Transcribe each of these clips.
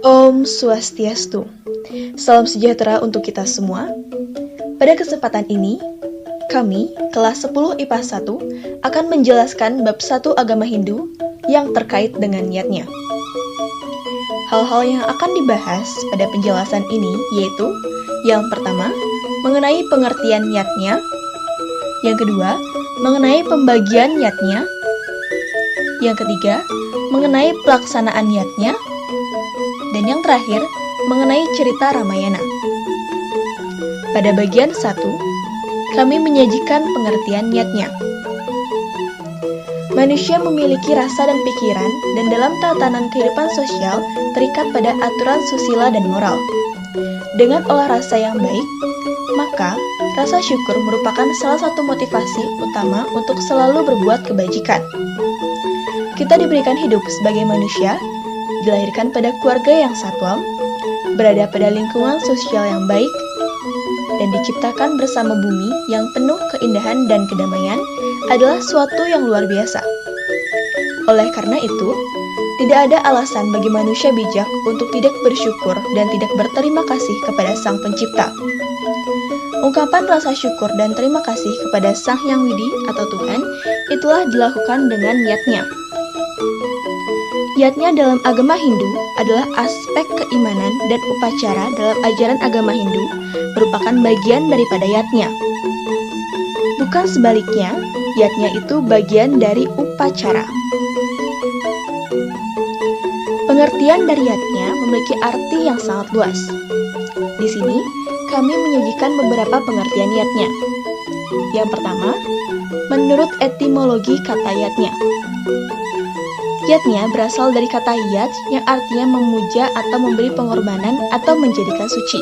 Om Swastiastu. Salam sejahtera untuk kita semua. Pada kesempatan ini, kami, kelas 10 IPA 1, akan menjelaskan bab 1 agama Hindu yang terkait dengan niatnya. Hal-hal yang akan dibahas pada penjelasan ini yaitu, yang pertama, mengenai pengertian niatnya, yang kedua, mengenai pembagian niatnya, yang ketiga, mengenai pelaksanaan niatnya, dan yang terakhir, mengenai cerita Ramayana. Pada bagian 1, kami menyajikan pengertian niatnya. Manusia memiliki rasa dan pikiran, dan dalam tatanan kehidupan sosial terikat pada aturan susila dan moral. Dengan olah rasa yang baik, maka rasa syukur merupakan salah satu motivasi utama untuk selalu berbuat kebajikan. Kita diberikan hidup sebagai manusia, dilahirkan pada keluarga yang satwam, berada pada lingkungan sosial yang baik, dan diciptakan bersama bumi yang penuh keindahan dan kedamaian adalah suatu yang luar biasa. Oleh karena itu, tidak ada alasan bagi manusia bijak untuk tidak bersyukur dan tidak berterima kasih kepada Sang Pencipta. Ungkapan rasa syukur dan terima kasih kepada Sang Yang Widi atau Tuhan itulah dilakukan dengan niatnya. Niatnya dalam agama Hindu adalah aspek keimanan dan upacara dalam ajaran agama Hindu merupakan bagian daripada yatnya. Bukan sebaliknya, yatnya itu bagian dari upacara. Pengertian dari yatnya memiliki arti yang sangat luas. Di sini, kami menyajikan beberapa pengertian yatnya. Yang pertama, menurut etimologi kata yatnya. Yatnya berasal dari kata yat yang artinya memuja atau memberi pengorbanan atau menjadikan suci.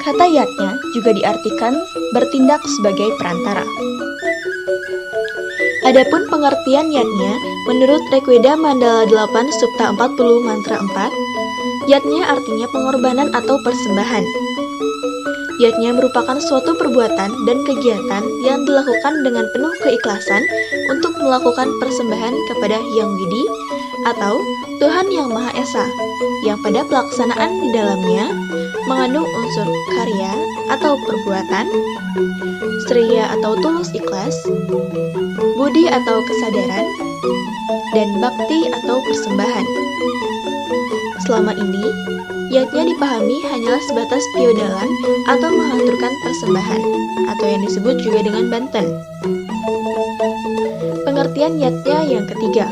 Kata yatnya juga diartikan bertindak sebagai perantara. Adapun pengertian yatnya menurut Rigveda Mandala 8 Supta 40 Mantra 4, yatnya artinya pengorbanan atau persembahan. Yatnya merupakan suatu perbuatan dan kegiatan yang dilakukan dengan penuh keikhlasan untuk melakukan persembahan kepada Yang Widi atau Tuhan Yang Maha Esa, yang pada pelaksanaan di dalamnya mengandung unsur karya atau perbuatan, striya atau tulus ikhlas, budi atau kesadaran, dan bakti atau persembahan. Selama ini, yatnya dipahami hanyalah sebatas piodalan atau mengaturkan persembahan, atau yang disebut juga dengan banten. Pengertian yatnya yang ketiga.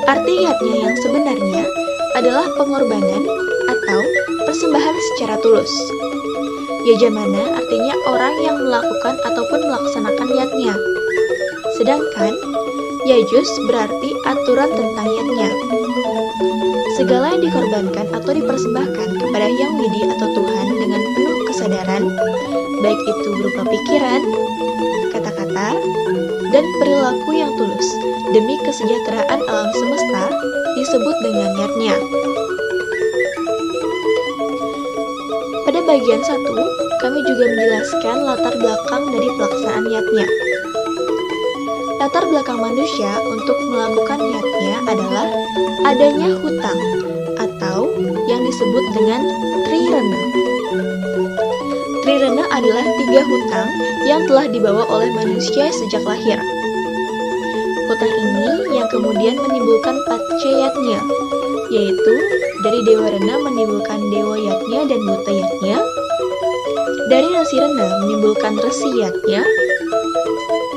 Arti yatnya yang sebenarnya adalah pengorbanan atau persembahan secara tulus. Yajamana artinya orang yang melakukan ataupun melaksanakan yatnya. Sedangkan yajus berarti aturan tentang yatnya. Segala yang dikorbankan atau dipersembahkan kepada Yang Widi atau Tuhan dengan penuh kesadaran, baik itu berupa pikiran, kata-kata, dan perilaku yang tulus demi kesejahteraan alam semesta disebut dengan yatnya. Pada bagian 1, kami juga menjelaskan latar belakang dari pelaksanaan yatnya. Latar belakang manusia untuk melakukan yatnya adalah adanya hutang atau yang disebut dengan trirana. Trirana adalah 3 hutang yang telah dibawa oleh manusia sejak lahir. Hutang ini yang kemudian menimbulkan patcayatnya, yaitu dari Dewa Rena menimbulkan Dewa Yatnya dan Buta Yatnya, dari Resi Rena menimbulkan Resi Yatnya,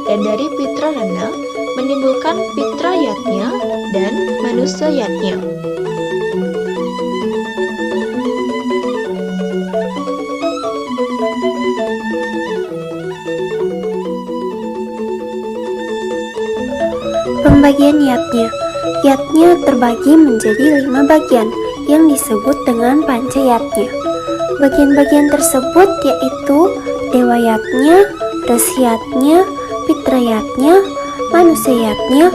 dan dari Pitra Rena menimbulkan Pitra Yatnya dan Manusia Yatnya. Pembagian yatnya. Yatnya terbagi menjadi 5 bagian yang disebut dengan pancayatnya. Bagian-bagian tersebut yaitu Dewa Yatnya, Resi Yatnya, Pitra Yatnya, Manusia Yatnya,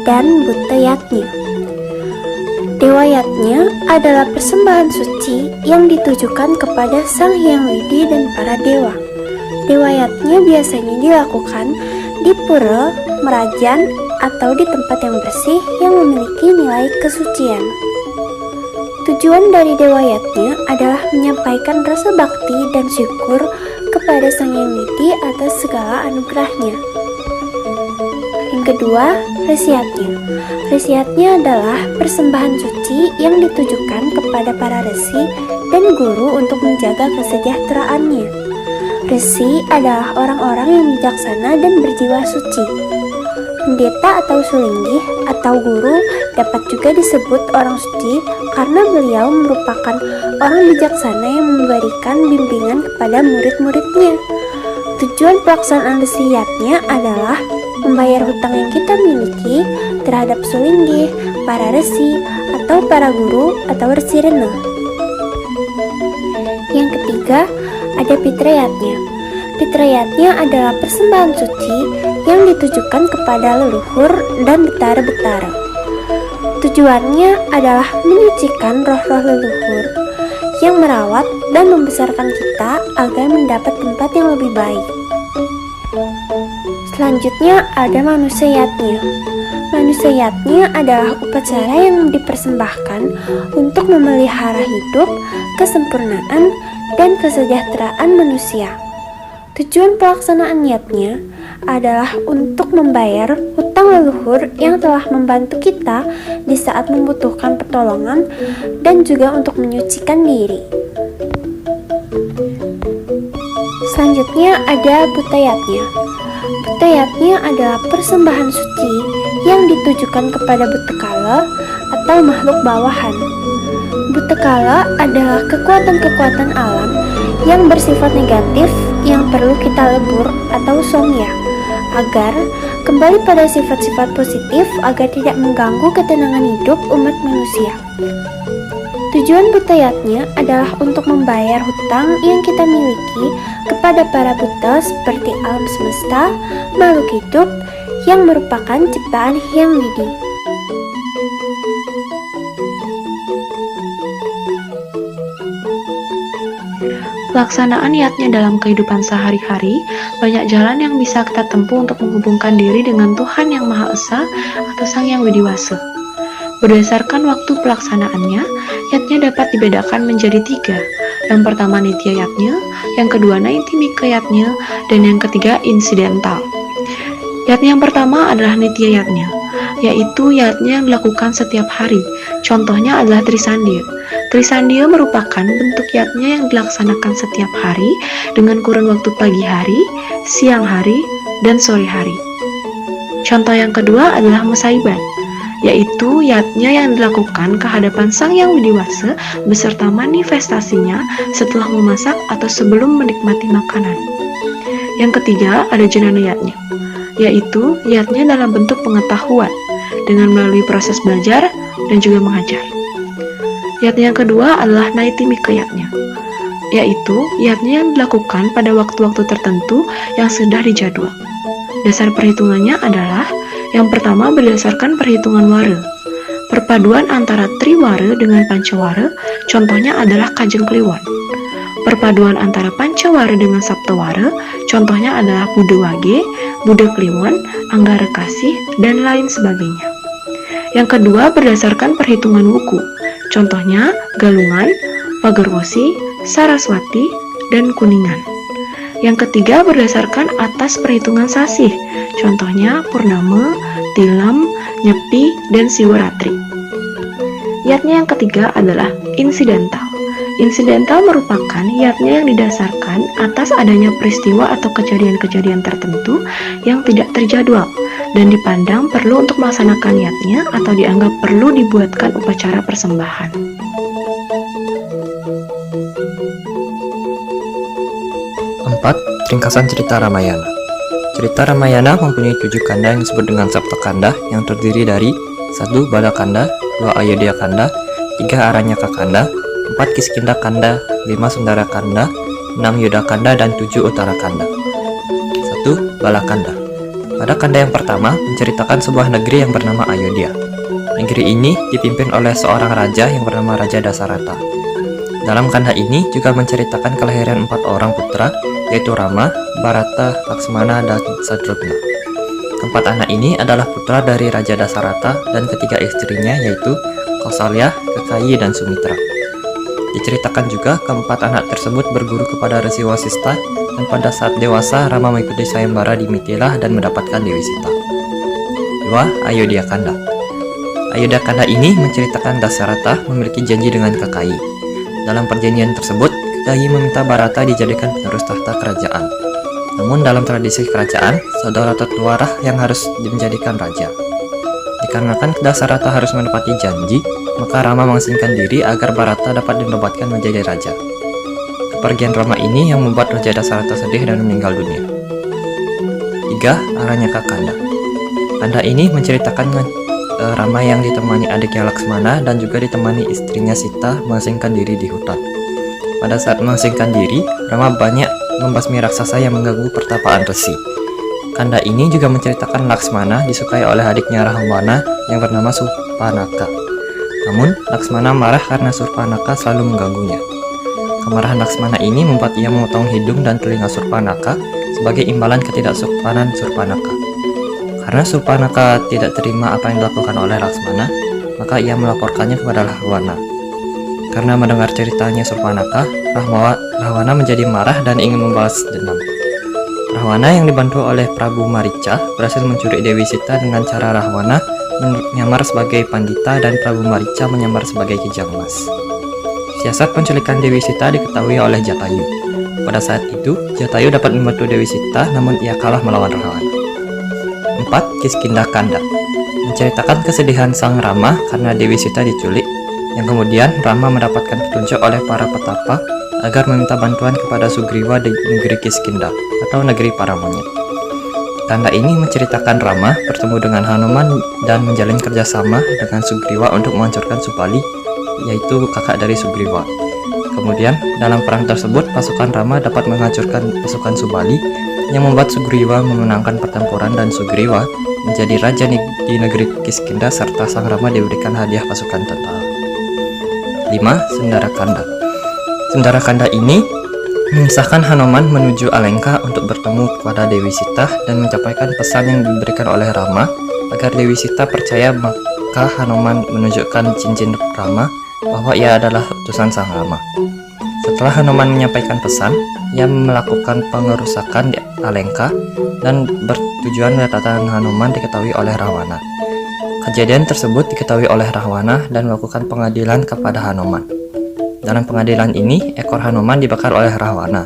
dan Buta Yatnya. Dewa Yatnya adalah persembahan suci yang ditujukan kepada Sang Hyang Widi dan para dewa. Dewa Yatnya biasanya dilakukan di pura, merajan, atau di tempat yang bersih yang memiliki nilai kesucian. Tujuan dari Dewa Yatnya adalah menyampaikan rasa bakti dan syukur kepada Sang Hyang Widi atas segala anugerahnya. Yang kedua, Resi-Yatnya. Resi-Yatnya adalah persembahan suci yang ditujukan kepada para resi dan guru untuk menjaga kesejahteraannya. Resi adalah orang-orang yang bijaksana dan berjiwa suci. Pendeta atau sulinggih atau guru dapat juga disebut orang suci karena beliau merupakan orang bijaksana yang memberikan bimbingan kepada murid-muridnya. Tujuan pelaksanaan Resi-Yatnya adalah membayar hutang yang kita miliki terhadap sulinggih, para resi, atau para guru atau resi rena. Yang ketiga, ada Pitrayatnya. Pitrayatnya adalah persembahan suci yang ditujukan kepada leluhur dan betara-betara. Tujuannya adalah menyucikan roh-roh leluhur yang merawat dan membesarkan kita agar mendapat tempat yang lebih baik. Selanjutnya ada Manusayatnya. Manusayatnya adalah upacara yang dipersembahkan untuk memelihara hidup, kesempurnaan, dan kesejahteraan manusia. Tujuan pelaksanaan yatnya adalah untuk membayar hutang leluhur yang telah membantu kita di saat membutuhkan pertolongan dan juga untuk menyucikan diri. Selanjutnya ada Butayatnya. Butayatnya adalah persembahan suci yang ditujukan kepada Butekala atau makhluk bawahan. Butekala adalah kekuatan-kekuatan alam yang bersifat negatif yang perlu kita lebur atau songya agar kembali pada sifat-sifat positif agar tidak mengganggu ketenangan hidup umat manusia. Tujuan Butayatnya adalah untuk membayar hutang yang kita miliki kepada para buta seperti alam semesta, makhluk hidup yang merupakan ciptaan Hyang Widi. Pelaksanaan niatnya dalam kehidupan sehari-hari, banyak jalan yang bisa kita tempuh untuk menghubungkan diri dengan Tuhan Yang Maha Esa atau Sang Hyang Widiwasa. Berdasarkan waktu pelaksanaannya, yatnya dapat dibedakan menjadi 3. Yang pertama nitya yatnya, yang kedua naitimika yatnya, dan yang ketiga insidental. Yatnya yang pertama adalah nitya yatnya, yaitu yatnya yang dilakukan setiap hari. Contohnya adalah Trisandya. Trisandya merupakan bentuk yatnya yang dilaksanakan setiap hari dengan kurun waktu pagi hari, siang hari, dan sore hari. Contoh yang kedua adalah Masaiban, yaitu yatnya yang dilakukan kehadapan Sang Hyang Widiwasa beserta manifestasinya setelah memasak atau sebelum menikmati makanan. Yang ketiga ada Jnana yatnya, yaitu yatnya dalam bentuk pengetahuan dengan melalui proses belajar dan juga mengajar. Yatnya yang kedua adalah naitimika yatnya, yaitu yatnya yang dilakukan pada waktu-waktu tertentu yang sudah dijadwal. Dasar perhitungannya adalah yang pertama berdasarkan perhitungan wara. Perpaduan antara triwara dengan pancawara, contohnya adalah Kajeng Kliwon. Perpaduan antara pancawara dengan saptawara, contohnya adalah Buddha Wage, Buddha Kliwon, Anggara Kasih, dan lain sebagainya. Yang kedua berdasarkan perhitungan wuku, contohnya Galungan, Pagarwasi, Saraswati, dan Kuningan. Yang ketiga berdasarkan atas perhitungan sasih, contohnya Purnama, Tilam, Nyepi, dan Siwaratri. Yatnya yang ketiga adalah insidental. Insidental merupakan yatnya yang didasarkan atas adanya peristiwa atau kejadian-kejadian tertentu yang tidak terjadwal dan dipandang perlu untuk melaksanakan yatnya atau dianggap perlu dibuatkan upacara persembahan. Ringkasan cerita Ramayana. Cerita Ramayana mempunyai 7 kanda yang disebut dengan Saptakanda yang terdiri dari 1. Balakanda, 2. Ayodhya Kanda, 3. Aranyaka Kanda, 4. Kiskinda Kanda, 5. Sundara Kanda, 6. Yudha Kanda, dan 7. Uttara Kanda. 1. Balakanda. Pada kanda yang pertama menceritakan sebuah negeri yang bernama Ayodhya. Negeri ini dipimpin oleh seorang raja yang bernama Raja Dasarata. Dalam kanda ini juga menceritakan kelahiran 4 orang putra, yaitu Rama, Bharata, Laksmana, dan Satrugna. Keempat anak ini adalah putra dari Raja Dasarata dan ketiga istrinya yaitu Kausalya, Kekayi, dan Sumitra. Diceritakan juga keempat anak tersebut berguru kepada Resi Wasista dan pada saat dewasa Rama mengikuti sayembara di Mithila dan mendapatkan Dewi Sita. 2. Ayodhya Kanda. Ayodhya Kanda ini menceritakan Dasarata memiliki janji dengan Kekayi. Dalam perjanjian tersebut, Kekayi meminta Bharata dijadikan penerus tahta kerajaan. Namun dalam tradisi kerajaan, saudara tertualah yang harus menjadikan raja. Dikarenakan Dasarata harus menepati janji, maka Rama mengasingkan diri agar Bharata dapat dinobatkan menjadi raja. Kepergian Rama ini yang membuat Raja Dasarata sedih dan meninggal dunia. 3. Aranyaka Kanda. Kanda ini menceritakan Rama yang ditemani adiknya Laksmana dan juga ditemani istrinya Sita mengasingkan diri di hutan. Pada saat mengasingkan diri, Rama banyak membasmi raksasa yang mengganggu pertapaan resi. Kanda ini juga menceritakan Laksmana disukai oleh adiknya Rahwana yang bernama Surpanaka. Namun, Laksmana marah karena Surpanaka selalu mengganggunya. Kemarahan Laksmana ini membuat ia memotong hidung dan telinga Surpanaka sebagai imbalan ketidaksopanan Surpanaka. Karena Surpanaka tidak terima apa yang dilakukan oleh Laksmana, maka ia melaporkannya kepada Rahwana. Karena mendengar ceritanya Surpanaka, Rahwana menjadi marah dan ingin membalas dendam. Rahwana yang dibantu oleh Prabu Marica berhasil mencuri Dewi Sita dengan cara Rahwana menyamar sebagai Pandita dan Prabu Marica menyamar sebagai Kijang Mas. Siasat penculikan Dewi Sita diketahui oleh Jatayu. Pada saat itu, Jatayu dapat membantu Dewi Sita namun ia kalah melawan Rahwana. 4. Kiskindha Kanda. Menceritakan kesedihan sang Rama karena Dewi Sita diculik, yang kemudian Rama mendapatkan petunjuk oleh para petapa agar meminta bantuan kepada Sugriwa di negeri Kiskindha atau negeri para monyet. Kanda ini menceritakan Rama bertemu dengan Hanuman dan menjalin kerjasama dengan Sugriwa untuk menghancurkan Subali, yaitu kakak dari Sugriwa. Kemudian dalam perang tersebut pasukan Rama dapat menghancurkan pasukan Subali yang membuat Sugriwa memenangkan pertempuran dan Sugriwa menjadi raja di negeri Kiskindha serta sang Rama diberikan hadiah pasukan tentara. 5. Sundara Kanda. Sundara Kanda ini mengisahkan Hanuman menuju Alengka untuk bertemu kepada Dewi Sita dan menyampaikan pesan yang diberikan oleh Rama agar Dewi Sita percaya, maka Hanuman menunjukkan cincin Rama bahwa ia adalah utusan sang Rama. Setelah Hanuman menyampaikan pesan, ia melakukan pengerusakan di Alengka dan bertujuan mendatangkan Hanuman diketahui oleh Rahwana. Kejadian tersebut diketahui oleh Rahwana dan melakukan pengadilan kepada Hanuman. Dalam pengadilan ini, ekor Hanuman dibakar oleh Rahwana.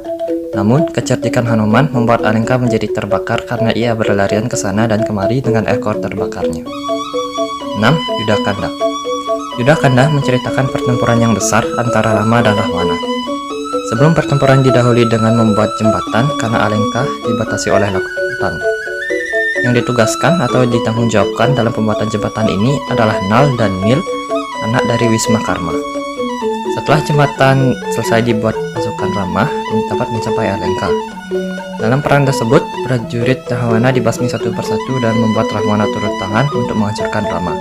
Namun, kecerdikan Hanuman membuat Alengka menjadi terbakar karena ia berlarian ke sana dan kemari dengan ekor terbakarnya. 6. Yudhakanda. Yudhakanda menceritakan pertempuran yang besar antara Rama dan Rahwana. Sebelum pertempuran didahului dengan membuat jembatan karena Alengka dibatasi oleh lautan. Yang ditugaskan atau ditanggungjawabkan dalam pembuatan jembatan ini adalah Nal dan Nil, anak dari Wisma Karma. Setelah jembatan selesai dibuat, pasukan Rama dapat mencapai Alengka. Dalam perang tersebut, prajurit Rahwana dibasmi satu persatu dan membuat Rahwana turun tangan untuk menghancurkan Rama.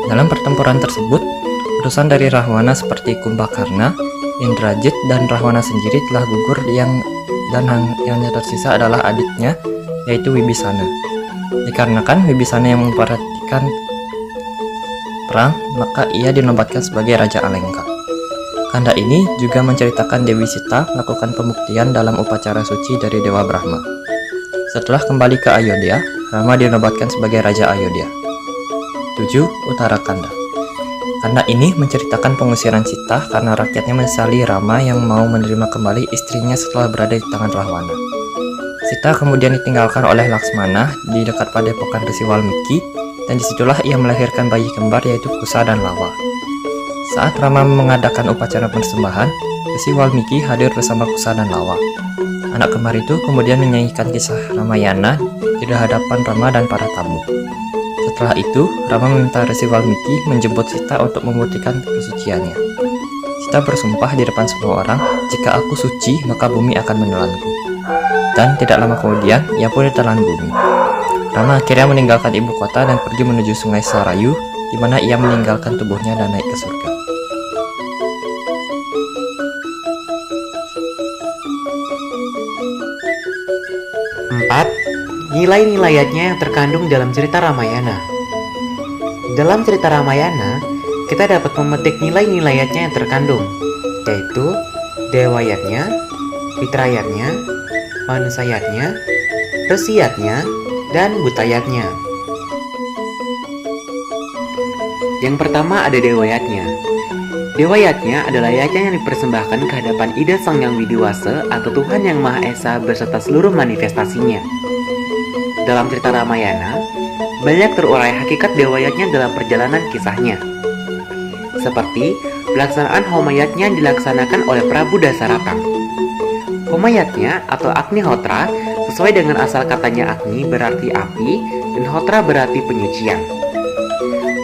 Dalam pertempuran tersebut, utusan dari Rahwana seperti Kumbhakarna, Indrajit, dan Rahwana sendiri telah gugur yang hanya tersisa adalah adiknya, yaitu Wibisana. Dikarenakan Wibisana yang memperhatikan perang, maka ia dinobatkan sebagai Raja Alengka. Kanda ini juga menceritakan Dewi Sita melakukan pembuktian dalam upacara suci dari Dewa Brahma. Setelah kembali ke Ayodhya, Rama dinobatkan sebagai Raja Ayodhya. 7. Uttarakanda. Kanda ini menceritakan pengusiran Sita karena rakyatnya menyesali Rama yang mau menerima kembali istrinya setelah berada di tangan Rahwana. Sita kemudian ditinggalkan oleh Laksmana di dekat padepokan Resi Walmiki, dan disitulah ia melahirkan bayi kembar yaitu Kusa dan Lawa. Saat Rama mengadakan upacara persembahan, Resi Walmiki hadir bersama Kusa dan Lawa. Anak kembar itu kemudian menyanyikan kisah Ramayana di hadapan Rama dan para tamu. Setelah itu, Rama meminta Resi Walmiki menjemput Sita untuk membuktikan kesuciannya. Sita bersumpah di depan semua orang, "Jika aku suci, maka bumi akan menelanku." Dan tidak lama kemudian, ia pun ditelan bumi. Rama akhirnya meninggalkan ibu kota dan pergi menuju sungai Sarayu, di mana ia meninggalkan tubuhnya dan naik ke surga. nilai-nilai yatnya yang terkandung dalam cerita Ramayana. Dalam cerita Ramayana, kita dapat memetik nilai-nilai yatnya yang terkandung, yaitu dewa yatnya, pitra yatnya, manusia yatnya, resi yatnya, dan buta yatnya. Yang pertama ada dewa yatnya. Dewa yatnya adalah yatnya yang dipersembahkan ke hadapan Ida Sang Yang Widiwasa atau Tuhan Yang Maha Esa beserta seluruh manifestasinya. Dalam cerita Ramayana, banyak terurai hakikat dewa yatnya dalam perjalanan kisahnya. Seperti pelaksanaan Homayatnya yang dilaksanakan oleh Prabu Dasarata. Homayatnya atau Agnihotra sesuai dengan asal katanya Agni berarti api dan Hotra berarti penyucian.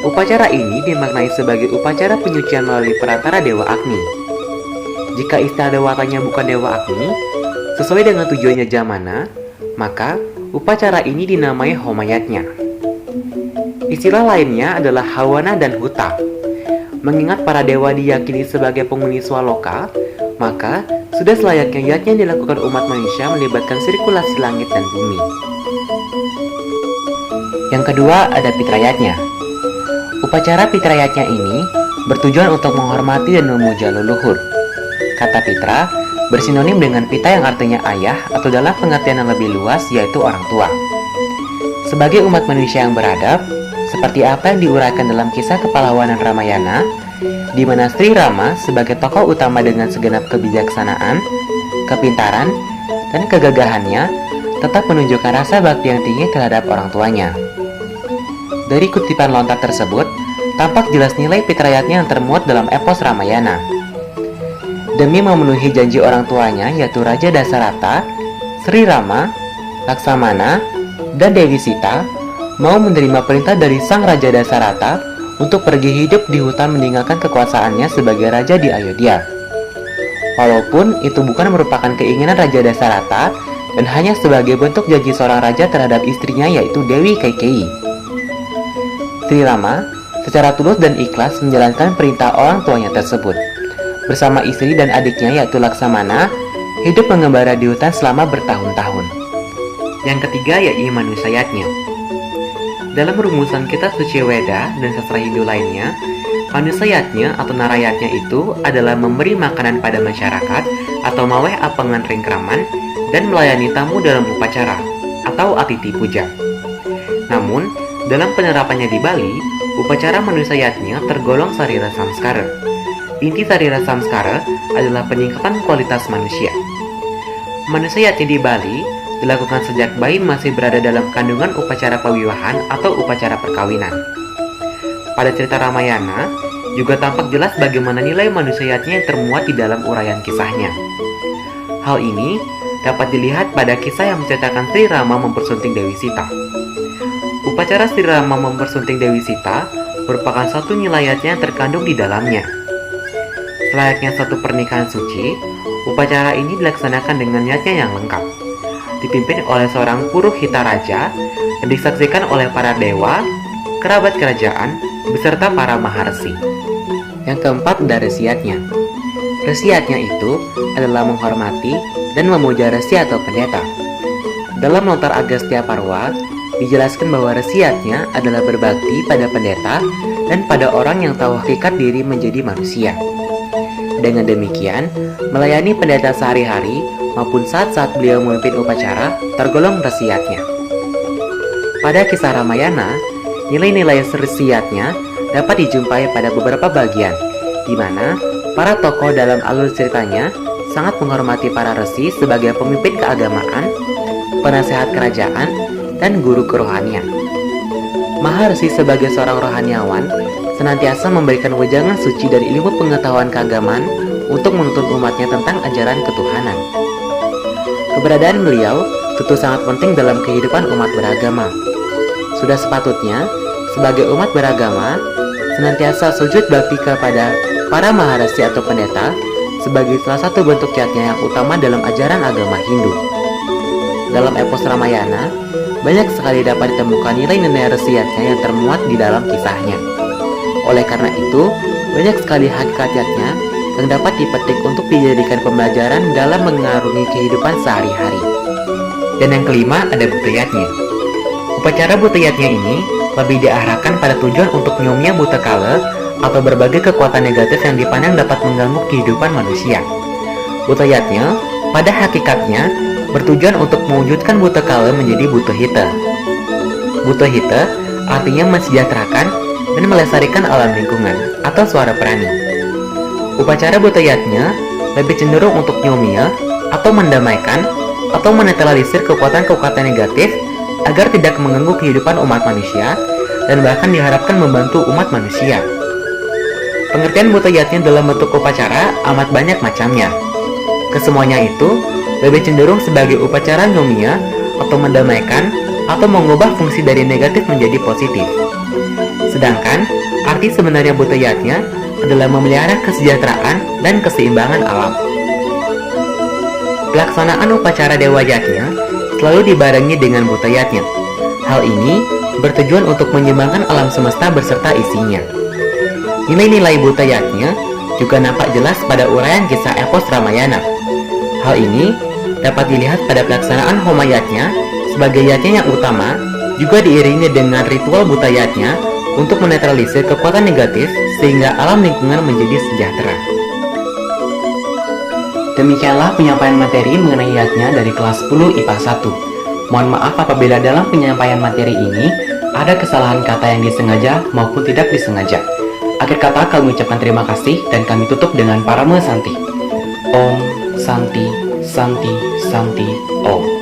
Upacara ini dimaknai sebagai upacara penyucian melalui perantara Dewa Agni. Jika istilah dewatanya bukan Dewa Agni, sesuai dengan tujuannya Jamana, maka upacara ini dinamai Homayatnya. Istilah lainnya adalah Hawana dan Huta. Mengingat para dewa diyakini sebagai penghuni Swaloka, maka sudah selayaknya yatnya yang dilakukan umat manusia melibatkan sirkulasi langit dan bumi. Yang kedua ada Pitrayatnya. Upacara Pitrayatnya ini bertujuan untuk menghormati dan memuja leluhur. Kata Pitra bersinonim dengan Pita yang artinya ayah atau dalam pengertian yang lebih luas yaitu orang tua. Sebagai umat manusia yang beradab, seperti apa yang diuraikan dalam kisah kepahlawanan Ramayana, di mana Sri Rama sebagai tokoh utama dengan segenap kebijaksanaan, kepintaran, dan kegagahannya tetap menunjukkan rasa bakti yang tinggi terhadap orang tuanya. Dari kutipan lontar tersebut, tampak jelas nilai Pitrayatnya yang termuat dalam epos Ramayana. Demi memenuhi janji orang tuanya yaitu Raja Dasarata, Sri Rama, Laksamana, dan Dewi Sita mau menerima perintah dari Sang Raja Dasarata untuk pergi hidup di hutan meninggalkan kekuasaannya sebagai raja di Ayodhya. Walaupun itu bukan merupakan keinginan Raja Dasarata dan hanya sebagai bentuk janji seorang raja terhadap istrinya yaitu Dewi Kaikeyi. Sri Rama secara tulus dan ikhlas menjalankan perintah orang tuanya tersebut. Bersama istri dan adiknya yaitu Laksamana, hidup mengembara di hutan selama bertahun-tahun. Yang ketiga yaitu Manusayatnya. Dalam rumusan kitab suci Weda dan sastra Hindu lainnya, Manusayatnya atau Narayatnya itu adalah memberi makanan pada masyarakat atau maweh apangan ringkraman dan melayani tamu dalam upacara atau atiti puja. Namun, dalam penerapannya di Bali, upacara Manusayatnya tergolong sarira samskara. Inti sarira samskara adalah peningkatan kualitas manusia. Manusayatnya di Bali dilakukan sejak bayi masih berada dalam kandungan upacara pawiwahan atau upacara perkawinan. Pada cerita Ramayana, juga tampak jelas bagaimana nilai Manusayatnya yang termuat di dalam uraian kisahnya. Hal ini dapat dilihat pada kisah yang menceritakan Sri Rama mempersunting Dewi Sita. Upacara Sri Rama mempersunting Dewi Sita merupakan satu nilayatnya yang terkandung di dalamnya. Selayaknya satu pernikahan suci, upacara ini dilaksanakan dengan niatnya yang lengkap. Dipimpin oleh seorang Puruhita Raja dan disaksikan oleh para dewa, kerabat kerajaan, beserta para maharsi. Yang keempat ada resiatnya. Resiatnya itu adalah menghormati dan memuja resi atau pendeta. Dalam lontar Agastya Parwa, dijelaskan bahwa resiatnya adalah berbakti pada pendeta dan pada orang yang tahu hakikat diri menjadi manusia. Dengan demikian, melayani pendeta sehari-hari maupun saat-saat beliau memimpin upacara tergolong resiatnya. Pada kisah Ramayana, nilai-nilai resiatnya dapat dijumpai pada beberapa bagian, di mana para tokoh dalam alur ceritanya sangat menghormati para resi sebagai pemimpin keagamaan, penasehat kerajaan, dan guru kerohanian. Maharsi sebagai seorang rohaniawan senantiasa memberikan wejangan suci dari ilmu pengetahuan keagamaan untuk menuntun umatnya tentang ajaran ketuhanan. Keberadaan beliau tentu sangat penting dalam kehidupan umat beragama. Sudah sepatutnya, sebagai umat beragama, senantiasa sujud bakti kepada para maharsi atau pendeta sebagai salah satu bentuk jatnya yang utama dalam ajaran agama Hindu. Dalam epos Ramayana, banyak sekali dapat ditemukan nilai-nilai resiatnya yang termuat di dalam kisahnya. Oleh karena itu, banyak sekali hakikatnya yang dapat dipetik untuk dijadikan pembelajaran dalam mengarungi kehidupan sehari-hari. Dan yang kelima ada butayatnya. Upacara butayatnya ini lebih diarahkan pada tujuan untuk nyomnya buta kala atau berbagai kekuatan negatif yang dipandang dapat mengganggu kehidupan manusia. Butayatnya pada hakikatnya bertujuan untuk mewujudkan buta kala menjadi buta hita. Buta hita artinya mensejahterakan dan melestarikan alam lingkungan atau suara prani. Upacara butayatnya lebih cenderung untuk nyomia atau mendamaikan atau menetralisir kekuatan-kekuatan negatif agar tidak mengganggu kehidupan umat manusia dan bahkan diharapkan membantu umat manusia. Pengertian butayatnya dalam bentuk upacara amat banyak macamnya. Kesemuanya itu lebih cenderung sebagai upacara nyomia atau mendamaikan atau mengubah fungsi dari negatif menjadi positif. Sedangkan arti sebenarnya butayatnya adalah memelihara kesejahteraan dan keseimbangan alam. Pelaksanaan upacara dewa yatnya selalu dibarengi dengan butayatnya. Hal ini bertujuan untuk menyeimbangkan alam semesta beserta isinya. Nilai-nilai butayatnya juga nampak jelas pada uraian kisah epos Ramayana. Hal ini dapat dilihat pada pelaksanaan homayatnya sebagai yatnya yang utama, juga diiringi dengan ritual butayatnya untuk menetralisir kekuatan negatif sehingga alam lingkungan menjadi sejahtera. Demikianlah penyampaian materi mengenai yatnya dari kelas 10 IPA 1. Mohon maaf apabila dalam penyampaian materi ini ada kesalahan kata yang disengaja maupun tidak disengaja. Akhir kata kami ucapkan terima kasih dan kami tutup dengan Parama Santi. Om Santi Santi Santi Om.